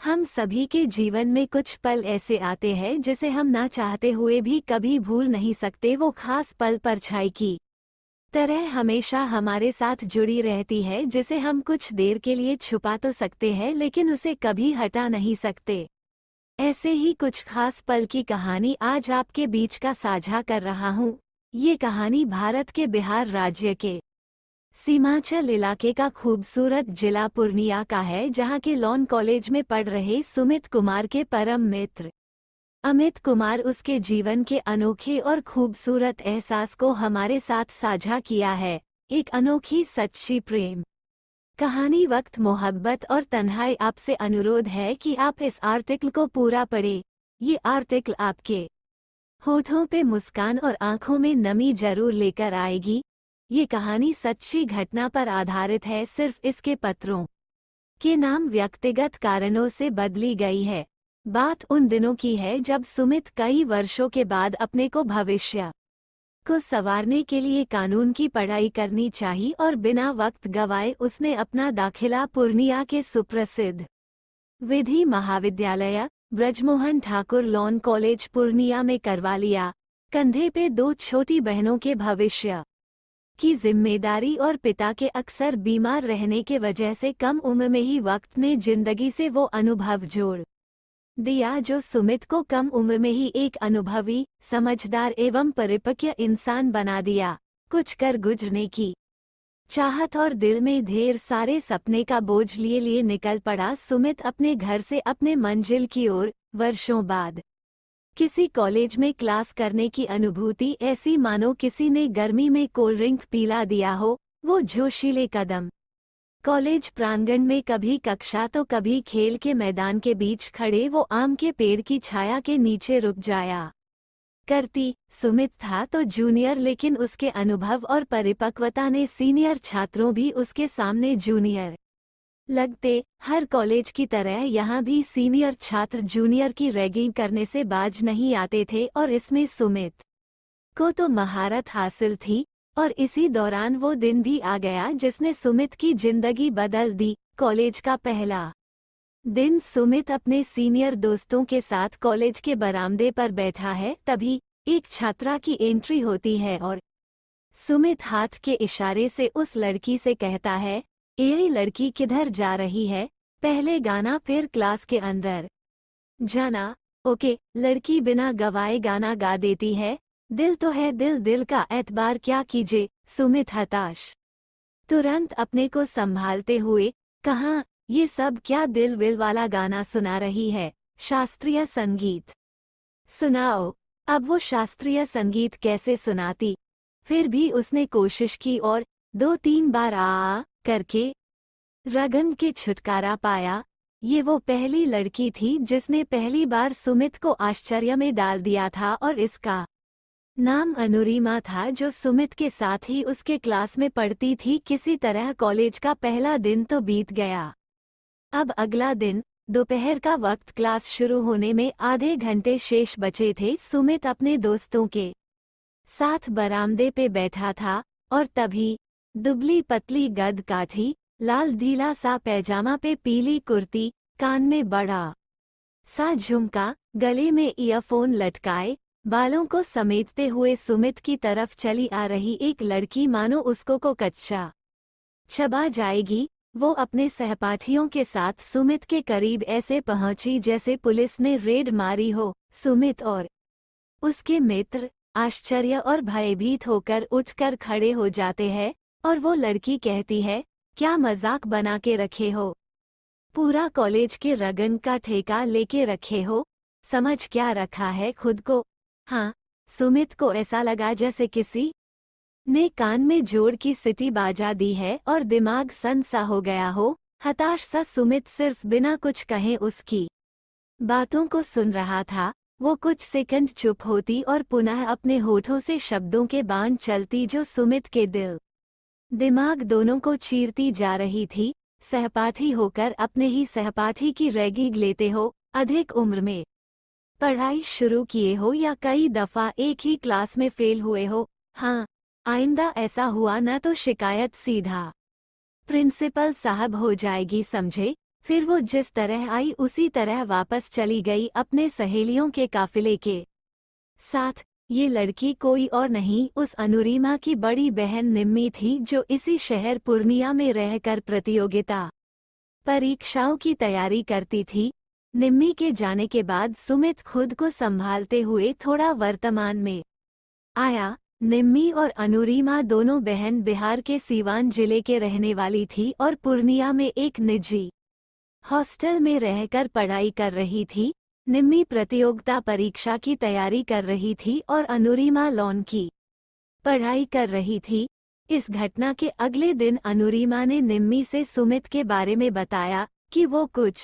हम सभी के जीवन में कुछ पल ऐसे आते हैं जिसे हम ना चाहते हुए भी कभी भूल नहीं सकते। वो खास पल परछाई की तरह हमेशा हमारे साथ जुड़ी रहती है, जिसे हम कुछ देर के लिए छुपा तो सकते हैं लेकिन उसे कभी हटा नहीं सकते। ऐसे ही कुछ खास पल की कहानी आज आपके बीच का साझा कर रहा हूँ। ये कहानी भारत के बिहार राज्य के सीमांचल इलाके का खूबसूरत जिला पूर्णिया का है, जहाँ के लॉन कॉलेज में पढ़ रहे सुमित कुमार के परम मित्र अमित कुमार उसके जीवन के अनोखे और खूबसूरत एहसास को हमारे साथ साझा किया है। एक अनोखी सच्ची प्रेम कहानी, वक्त, मोहब्बत और तन्हाई। आपसे अनुरोध है कि आप इस आर्टिकल को पूरा पढ़ें। ये आर्टिकल आपके होठों पे मुस्कान और आंखों में नमी जरूर लेकर आएगी। ये कहानी सच्ची घटना पर आधारित है, सिर्फ इसके पत्रों के नाम व्यक्तिगत कारणों से बदली गई है। बात उन दिनों की है जब सुमित कई वर्षों के बाद अपने को भविष्य को संवारने के लिए कानून की पढ़ाई करनी चाहिए और बिना वक्त गवाए उसने अपना दाखिला पूर्णिया के सुप्रसिद्ध विधि महाविद्यालय ब्रजमोहन ठाकुर लॉन कॉलेज पूर्णिया में करवा लिया। कंधे पे दो छोटी बहनों के भविष्य की जिम्मेदारी और पिता के अक्सर बीमार रहने के वजह से कम उम्र में ही वक्त ने जिंदगी से वो अनुभव जोड़ दिया जो सुमित को कम उम्र में ही एक अनुभवी, समझदार एवं परिपक्व इंसान बना दिया। कुछ कर गुजरने की चाहत और दिल में ढेर सारे सपने का बोझ लिए लिए निकल पड़ा सुमित अपने घर से अपने मंजिल की ओर। वर्षों बाद किसी कॉलेज में क्लास करने की अनुभूति ऐसी मानो किसी ने गर्मी में कोल्ड ड्रिंक पिला दिया हो। वो जोशीले कदम कॉलेज प्रांगण में, कभी कक्षा तो कभी खेल के मैदान के बीच खड़े वो आम के पेड़ की छाया के नीचे रुक जाया करती। सुमित था तो जूनियर, लेकिन उसके अनुभव और परिपक्वता ने सीनियर छात्रों भी उसके सामने जूनियर लगते। हर कॉलेज की तरह यहाँ भी सीनियर छात्र जूनियर की रैगिंग करने से बाज नहीं आते थे और इसमें सुमित को तो महारत हासिल थी। और इसी दौरान वो दिन भी आ गया जिसने सुमित की जिंदगी बदल दी। कॉलेज का पहला दिन सुमित अपने सीनियर दोस्तों के साथ कॉलेज के बरामदे पर बैठा है, तभी एक छात्रा की एंट्री होती है और सुमित हाथ के इशारे से उस लड़की से कहता है, ये लड़की किधर जा रही है? पहले गाना फिर क्लास के अंदर जाना। ओके। लड़की बिना गवाए गाना गा देती है। दिल तो है दिल, दिल का एतबार क्या कीजिए। सुमित हताश तुरंत अपने को संभालते हुए कहा, ये सब क्या दिल विल वाला गाना सुना रही है? शास्त्रीय संगीत सुनाओ। अब वो शास्त्रीय संगीत कैसे सुनाती? फिर भी उसने कोशिश की और 2-3 बार आ करके रगन के छुटकारा पाया। ये वो पहली लड़की थी जिसने पहली बार सुमित को आश्चर्य में डाल दिया था और इसका नाम अनुरिमा था, जो सुमित के साथ ही उसके क्लास में पढ़ती थी। किसी तरह कॉलेज का पहला दिन तो बीत गया। अब अगला दिन, दोपहर का वक्त, क्लास शुरू होने में आधे घंटे शेष बचे थे। सुमित अपने दोस्तों के साथ बरामदे पे बैठा था और तभी दुबली पतली गद काठी, लाल ढीला सा पैजामा पे पीली कुर्ती, कान में बड़ा सा झुमका, गले में ईयरफोन लटकाए, बालों को समेटते हुए सुमित की तरफ चली आ रही एक लड़की मानो उसको को कच्चा चबा जाएगी। वो अपने सहपाठियों के साथ सुमित के करीब ऐसे पहुंची जैसे पुलिस ने रेड मारी हो। सुमित और उसके मित्र आश्चर्य और भयभीत होकर उठकर खड़े हो जाते हैं और वो लड़की कहती है, क्या मजाक बना के रखे हो? पूरा कॉलेज के रगन का ठेका लेके रखे हो? समझ क्या रखा है खुद को? हाँ। सुमित को ऐसा लगा जैसे किसी ने कान में जोड़ की सीटी बाजा दी है और दिमाग सन सा हो गया हो। हताश सा सुमित सिर्फ बिना कुछ कहे उसकी बातों को सुन रहा था। वो कुछ सेकंड चुप होती और पुनः अपने होठों से शब्दों के बाण चलती जो सुमित के दिल दिमाग दोनों को चीरती जा रही थी। सहपाठी होकर अपने ही सहपाठी की रैगिंग लेते हो, अधिक उम्र में पढ़ाई शुरू किए हो या कई दफा एक ही क्लास में फेल हुए हो? हाँ। आइंदा ऐसा हुआ न तो शिकायत सीधा प्रिंसिपल साहब हो जाएगी, समझे? फिर वो जिस तरह आई उसी तरह वापस चली गई अपने सहेलियों के काफिले के साथ। ये लड़की कोई और नहीं, उस अनुरीमा की बड़ी बहन निम्मी थी, जो इसी शहर पूर्णिया में रहकर प्रतियोगिता परीक्षाओं की तैयारी करती थी। निम्मी के जाने के बाद सुमित खुद को संभालते हुए थोड़ा वर्तमान में आया। निम्मी और अनुरीमा दोनों बहन बिहार के सीवान जिले के रहने वाली थी और पूर्णिया में एक निजी हॉस्टल में रहकर पढ़ाई कर रही थी। निम्मी प्रतियोगिता परीक्षा की तैयारी कर रही थी और अनुरीमा लॉन की पढ़ाई कर रही थी। इस घटना के अगले दिन अनुरीमा ने निम्मी से सुमित के बारे में बताया कि वो कुछ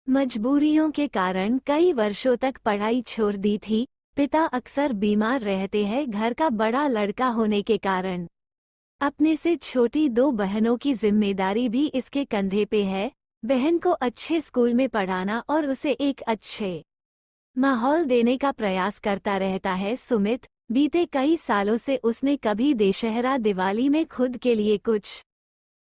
मजबूरियों के कारण कई वर्षों तक पढ़ाई छोड़ दी थी। पिता अक्सर बीमार रहते हैं, घर का बड़ा लड़का होने के कारण अपने से छोटी दो बहनों की जिम्मेदारी भी इसके कंधे पे है। बहन को अच्छे स्कूल में पढ़ाना और उसे एक अच्छे माहौल देने का प्रयास करता रहता है सुमित। बीते कई सालों से उसने कभी दशहरा दिवाली में खुद के लिए कुछ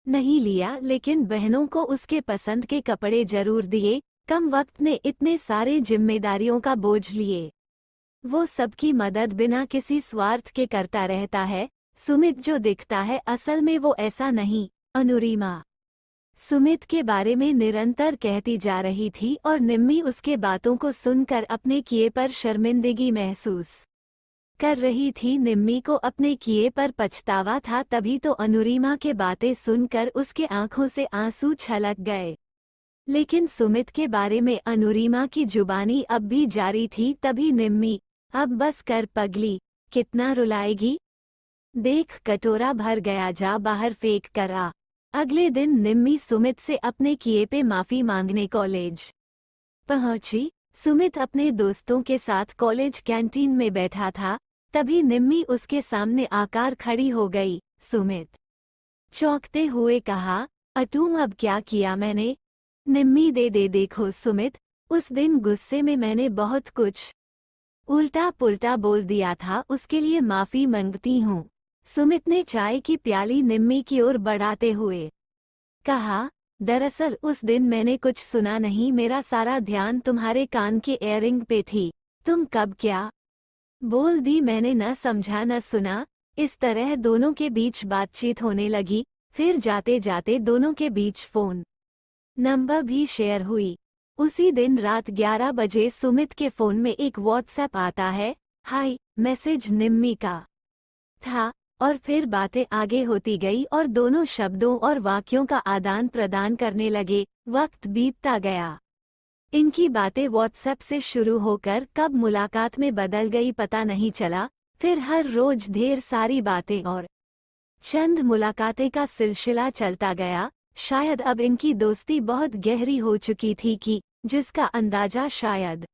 नहीं लिया, लेकिन बहनों को उसके पसंद के कपड़े जरूर दिए। कम वक्त ने इतने सारे जिम्मेदारियों का बोझ लिए। वो सबकी मदद बिना किसी स्वार्थ के करता रहता है। सुमित जो दिखता है असल में वो ऐसा नहीं। अनुरीमा सुमित के बारे में निरंतर कहती जा रही थी और निम्मी उसके बातों को सुनकर अपने किए पर शर्मिंदगी महसूस कर रही थी। निम्मी को अपने किए पर पछतावा था, तभी तो अनुरीमा के बातें सुनकर उसके आंखों से आंसू छलक गए। लेकिन सुमित के बारे में अनुरीमा की जुबानी अब भी जारी थी। तभी निम्मी, अब बस कर पगली, कितना रुलाएगी, देख कटोरा भर गया, जा बाहर फेंक कर आ। अगले दिन निम्मी सुमित से अपने किए पे माफी मांगने कॉलेज पहुंची। सुमित अपने दोस्तों के साथ कॉलेज कैंटीन में बैठा था, तभी निम्मी उसके सामने आकर खड़ी हो गई। सुमित चौंकते हुए कहा, अतुम अब क्या किया मैंने? निम्मी दे देखो सुमित, उस दिन गुस्से में मैंने बहुत कुछ उल्टा पुल्टा बोल दिया था, उसके लिए माफी मांगती हूँ। सुमित ने चाय की प्याली निम्मी की ओर बढ़ाते हुए कहा, दरअसल उस दिन मैंने कुछ सुना नहीं, मेरा सारा ध्यान तुम्हारे कान के इयररिंग पे थी। तुम कब क्या बोल दी मैंने, न समझा न सुना। इस तरह दोनों के बीच बातचीत होने लगी। फिर जाते जाते दोनों के बीच फोन नंबर भी शेयर हुई। उसी दिन रात 11 बजे सुमित के फोन में एक व्हाट्सएप आता है। हाय मैसेज निम्मी का था और फिर बातें आगे होती गई और दोनों शब्दों और वाक्यों का आदान प्रदान करने लगे। वक्त बीतता गया। इनकी बातें व्हाट्सएप से शुरू होकर कब मुलाकात में बदल गई पता नहीं चला। फिर हर रोज ढेर सारी बातें और चंद मुलाकातें का सिलसिला चलता गया। शायद अब इनकी दोस्ती बहुत गहरी हो चुकी थी कि जिसका अंदाजा शायद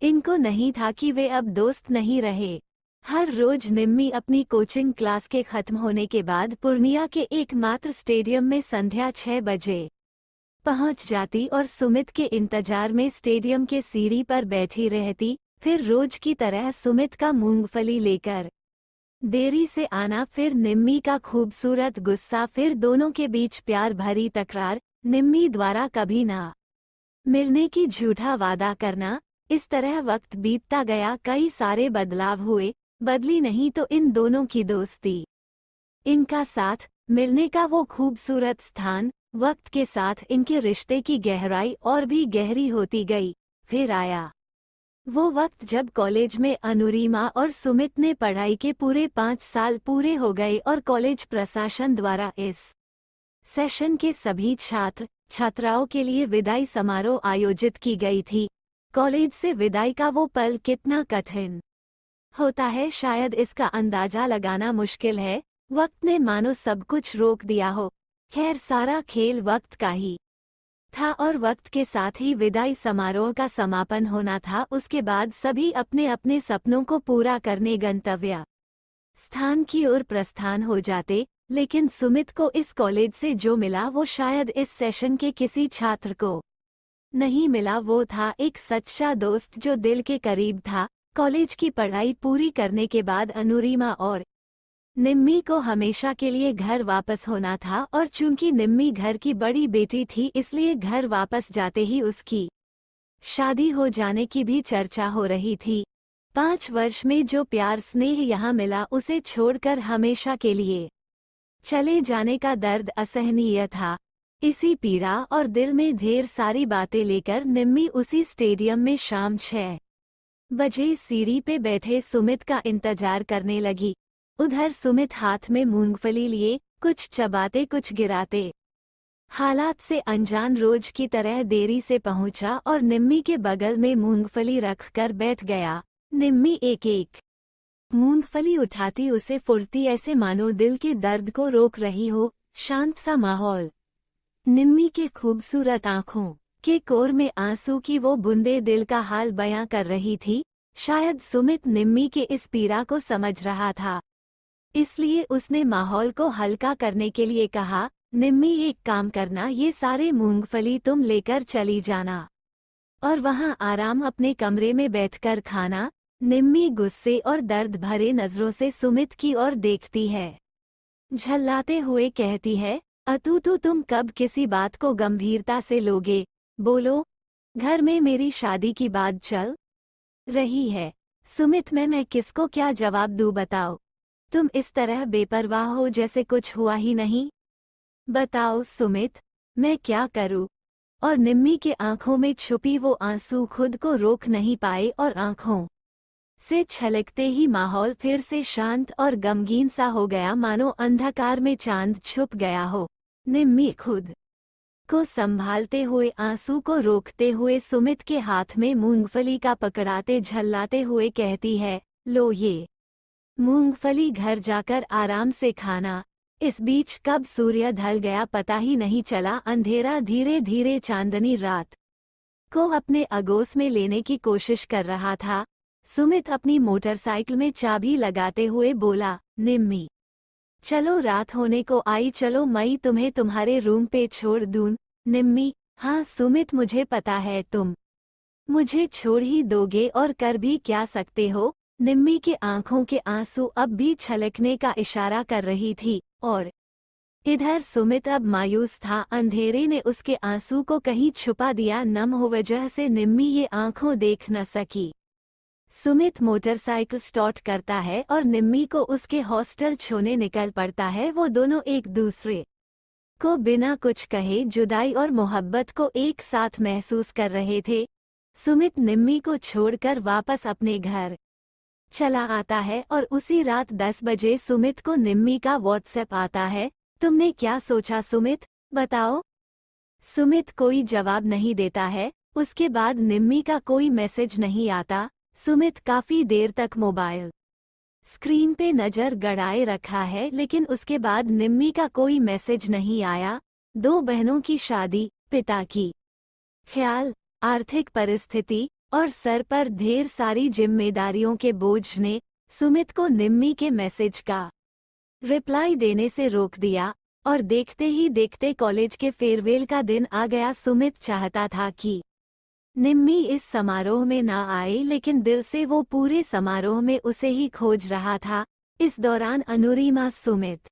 इनको नहीं था कि वे अब दोस्त नहीं रहे। हर रोज निम्मी अपनी कोचिंग क्लास के खत्म होने के बाद पूर्णिया के एकमात्र स्टेडियम में संध्या 6 बजे पहुंच जाती और सुमित के इंतजार में स्टेडियम के सीढ़ी पर बैठी रहती। फिर रोज की तरह सुमित का मूंगफली लेकर देरी से आना, फिर निम्मी का खूबसूरत गुस्सा, फिर दोनों के बीच प्यार भरी तकरार, निम्मी द्वारा कभी ना मिलने की झूठा वादा करना। इस तरह वक्त बीतता गया, कई सारे बदलाव हुए। बदली नहीं तो इन दोनों की दोस्ती, इनका साथ, मिलने का वो खूबसूरत स्थान। वक्त के साथ इनके रिश्ते की गहराई और भी गहरी होती गई। फिर आया वो वक्त जब कॉलेज में अनुरीमा और सुमित ने पढ़ाई के पूरे 5 साल पूरे हो गए और कॉलेज प्रशासन द्वारा इस सेशन के सभी छात्र छात्राओं के लिए विदाई समारोह आयोजित की गई थी। कॉलेज से विदाई का वो पल कितना कठिन होता है, शायद इसका अंदाजा लगाना मुश्किल है। वक्त ने मानो सब कुछ रोक दिया हो। खैर, सारा खेल वक्त का ही था और वक्त के साथ ही विदाई समारोह का समापन होना था। उसके बाद सभी अपने अपने सपनों को पूरा करने गंतव्य स्थान की ओर प्रस्थान हो जाते। लेकिन सुमित को इस कॉलेज से जो मिला वो शायद इस सेशन के किसी छात्र को नहीं मिला। वो था एक सच्चा दोस्त जो दिल के करीब था। कॉलेज की पढ़ाई पूरी करने के बाद अनुरीमा और निम्मी को हमेशा के लिए घर वापस होना था और चूंकि निम्मी घर की बड़ी बेटी थी इसलिए घर वापस जाते ही उसकी शादी हो जाने की भी चर्चा हो रही थी। 5 वर्ष में जो प्यार स्नेह यहाँ मिला उसे छोड़कर हमेशा के लिए चले जाने का दर्द असहनीय था। इसी पीड़ा और दिल में ढेर सारी बातें लेकर निम्मी उसी स्टेडियम में शाम 6 बजे सीढ़ी पे बैठे सुमित का इंतजार करने लगी। उधर सुमित हाथ में मूंगफली लिए कुछ चबाते कुछ गिराते हालात से अनजान रोज की तरह देरी से पहुंचा और निम्मी के बगल में मूंगफली रखकर बैठ गया। निम्मी एक एक मूंगफली उठाती उसे फुर्ती ऐसे मानो दिल के दर्द को रोक रही हो। शांत सा माहौल। निम्मी के खूबसूरत आंखों के कोर में आंसू की वो बूंदे दिल का हाल बयां कर रही थी। शायद सुमित निम्मी के इस पीड़ा को समझ रहा था, इसलिए उसने माहौल को हल्का करने के लिए कहा, निम्मी एक काम करना, ये सारे मूंगफली तुम लेकर चली जाना और वहां आराम अपने कमरे में बैठकर खाना। निम्मी गुस्से और दर्द भरे नजरों से सुमित की ओर देखती है। झल्लाते हुए कहती है, अतु तुम कब किसी बात को गंभीरता से लोगे? बोलो, घर में मेरी शादी की बात चल रही है। सुमित, मैं किसको क्या जवाब दूं बताओ? तुम इस तरह बेपरवाह हो जैसे कुछ हुआ ही नहीं। बताओ सुमित, मैं क्या करूं? और निम्मी के आंखों में छुपी वो आंसू खुद को रोक नहीं पाए और आंखों से छलकते ही माहौल फिर से शांत और गमगीन सा हो गया, मानो अंधकार में चांद छुप गया हो। निम्मी खुद को संभालते हुए आंसू को रोकते हुए सुमित के हाथ में मूंगफली का पकड़ाते झल्लाते हुए कहती है, लो ये मूंगफली घर जाकर आराम से खाना। इस बीच कब सूर्य ढल गया पता ही नहीं चला। अंधेरा धीरे धीरे चांदनी रात को अपने आगोश में लेने की कोशिश कर रहा था। सुमित अपनी मोटरसाइकिल में चाबी लगाते हुए बोला, निम्मी चलो, रात होने को आई, चलो मैं तुम्हें तुम्हारे रूम पे छोड़ दूं। निम्मी, हाँ सुमित, मुझे पता है तुम मुझे छोड़ ही दोगे और कर भी क्या सकते हो। निम्मी के आंखों के आंसू अब भी छलकने का इशारा कर रही थी और इधर सुमित अब मायूस था। अंधेरे ने उसके आंसू को कहीं छुपा दिया। नम हो वजह से निम्मी ये आंखों देख न सकी। सुमित मोटरसाइकिल स्टार्ट करता है और निम्मी को उसके हॉस्टल छोड़ने निकल पड़ता है। वो दोनों एक दूसरे को बिना कुछ कहे जुदाई और मोहब्बत को एक साथ महसूस कर रहे थे। सुमित निम्मी को छोड़कर वापस अपने घर चला आता है और उसी रात 10 बजे सुमित को निम्मी का व्हाट्सएप आता है। तुमने क्या सोचा सुमित, बताओ? सुमित कोई जवाब नहीं देता है। उसके बाद निम्मी का कोई मैसेज नहीं आता। सुमित काफी देर तक मोबाइल स्क्रीन पे नजर गड़ाए रखा है, लेकिन उसके बाद निम्मी का कोई मैसेज नहीं आया। 2 बहनों की शादी, पिता की ख्याल, आर्थिक परिस्थिति और सर पर ढेर सारी जिम्मेदारियों के बोझ ने सुमित को निम्मी के मैसेज का रिप्लाई देने से रोक दिया और देखते ही देखते कॉलेज के फेयरवेल का दिन आ गया। सुमित चाहता था कि निम्मी इस समारोह में ना आए, लेकिन दिल से वो पूरे समारोह में उसे ही खोज रहा था। इस दौरान अनुरिमा सुमित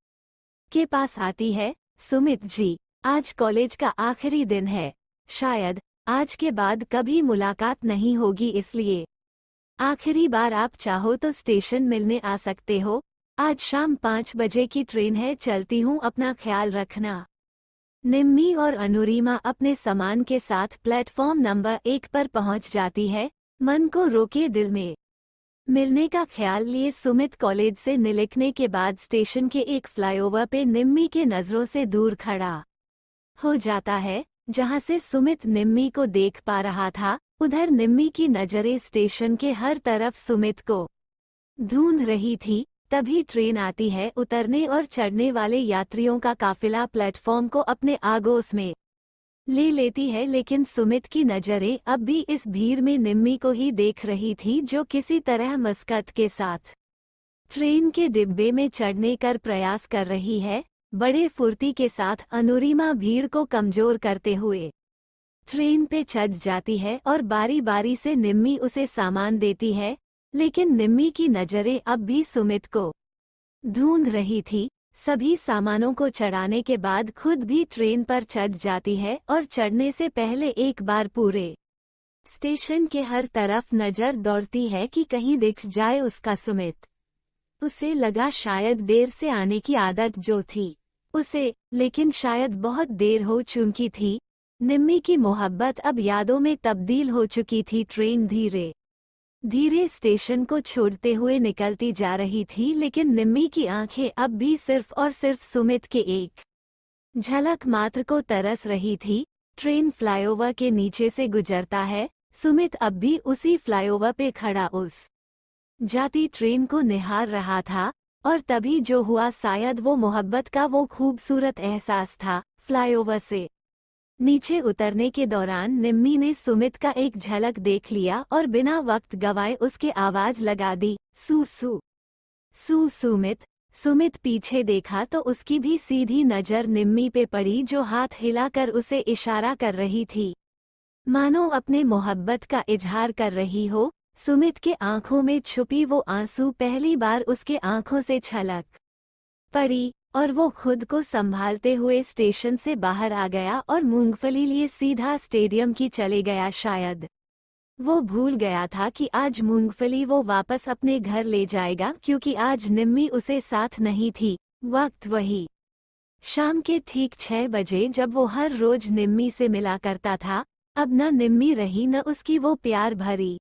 के पास आती है। सुमित जी, आज कॉलेज का आखिरी दिन है, शायद आज के बाद कभी मुलाकात नहीं होगी, इसलिए आखिरी बार आप चाहो तो स्टेशन मिलने आ सकते हो। आज शाम 5 बजे की ट्रेन है, चलती हूँ, अपना ख्याल रखना। निम्मी और अनुरिमा अपने सामान के साथ प्लेटफॉर्म नंबर 1 पर पहुंच जाती है। मन को रोके दिल में मिलने का ख्याल लिए सुमित कॉलेज से निकलने के बाद स्टेशन के एक फ्लाईओवर पे निम्मी के नजरों से दूर खड़ा हो जाता है। जहां से सुमित निम्मी को देख पा रहा था, उधर निम्मी की नजरें स्टेशन के हर तरफ सुमित को ढूंढ रही थी। तभी ट्रेन आती है। उतरने और चढ़ने वाले यात्रियों का काफिला प्लेटफॉर्म को अपने आगोश में ले लेती है, लेकिन सुमित की नजरें अब भी इस भीड़ में निम्मी को ही देख रही थी, जो किसी तरह मस्कत के साथ ट्रेन के डिब्बे में चढ़ने का प्रयास कर रही है। बड़े फुर्ती के साथ अनुरिमा भीड़ को कमजोर करते हुए ट्रेन पे चढ़ जाती है और बारी बारी से निम्मी उसे सामान देती है, लेकिन निम्मी की नजरें अब भी सुमित को ढूंढ रही थी। सभी सामानों को चढ़ाने के बाद खुद भी ट्रेन पर चढ़ जाती है और चढ़ने से पहले एक बार पूरे स्टेशन के हर तरफ नजर दौड़ती है कि कहीं दिख जाए उसका सुमित। उसे लगा शायद देर से आने की आदत जो थी उसे, लेकिन शायद बहुत देर हो चुकी थी। निम्मी की मोहब्बत अब यादों में तब्दील हो चुकी थी। ट्रेन धीरे धीरे स्टेशन को छोड़ते हुए निकलती जा रही थी, लेकिन निम्मी की आंखें अब भी सिर्फ और सिर्फ सुमित के एक झलक मात्र को तरस रही थी। ट्रेन फ्लाईओवर के नीचे से गुजरता है। सुमित अब भी उसी फ्लाईओवर पे खड़ा उस जाती ट्रेन को निहार रहा था, और तभी जो हुआ शायद वो मोहब्बत का वो खूबसूरत एहसास था। फ्लाईओवर से नीचे उतरने के दौरान निम्मी ने सुमित का एक झलक देख लिया और बिना वक्त गवाए उसके आवाज लगा दी, सू सू सू सुमित। सुमित पीछे देखा तो उसकी भी सीधी नजर निम्मी पे पड़ी, जो हाथ हिलाकर उसे इशारा कर रही थी, मानो अपने मोहब्बत का इजहार कर रही हो। सुमित के आंखों में छुपी वो आंसू पहली बार उसके आंखों से छलक पड़ी, और वो खुद को संभालते हुए स्टेशन से बाहर आ गया और मूंगफली लिए सीधा स्टेडियम की चले गया। शायद वो भूल गया था कि आज मूंगफली वो वापस अपने घर ले जाएगा, क्योंकि आज निम्मी उसे साथ नहीं थी। वक्त वही शाम के ठीक 6 बजे जब वो हर रोज निम्मी से मिला करता था। अब न निम्मी रही, न उसकी वो प्यार भरी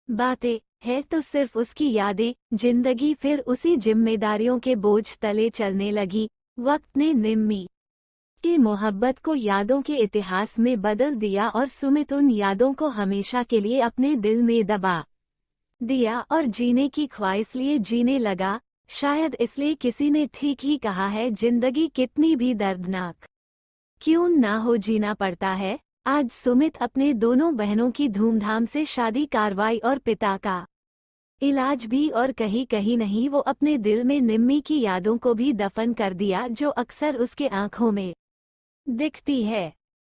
बातें, है तो सिर्फ उसकी यादें। जिंदगी फिर उसी जिम्मेदारियों के बोझ तले चलने लगी। वक्त ने निम्मी की मोहब्बत को यादों के इतिहास में बदल दिया, और सुमित उन यादों को हमेशा के लिए अपने दिल में दबा दिया और जीने की ख्वाहिश लिए जीने लगा। शायद इसलिए किसी ने ठीक ही कहा है, जिंदगी कितनी भी दर्दनाक क्यों ना हो जीना पड़ता है। आज सुमित अपने दोनों बहनों की धूमधाम से शादी कार्रवाई और पिता का इलाज भी, और कहीं कहीं नहीं वो अपने दिल में निम्मी की यादों को भी दफन कर दिया, जो अक्सर उसके आंखों में दिखती है।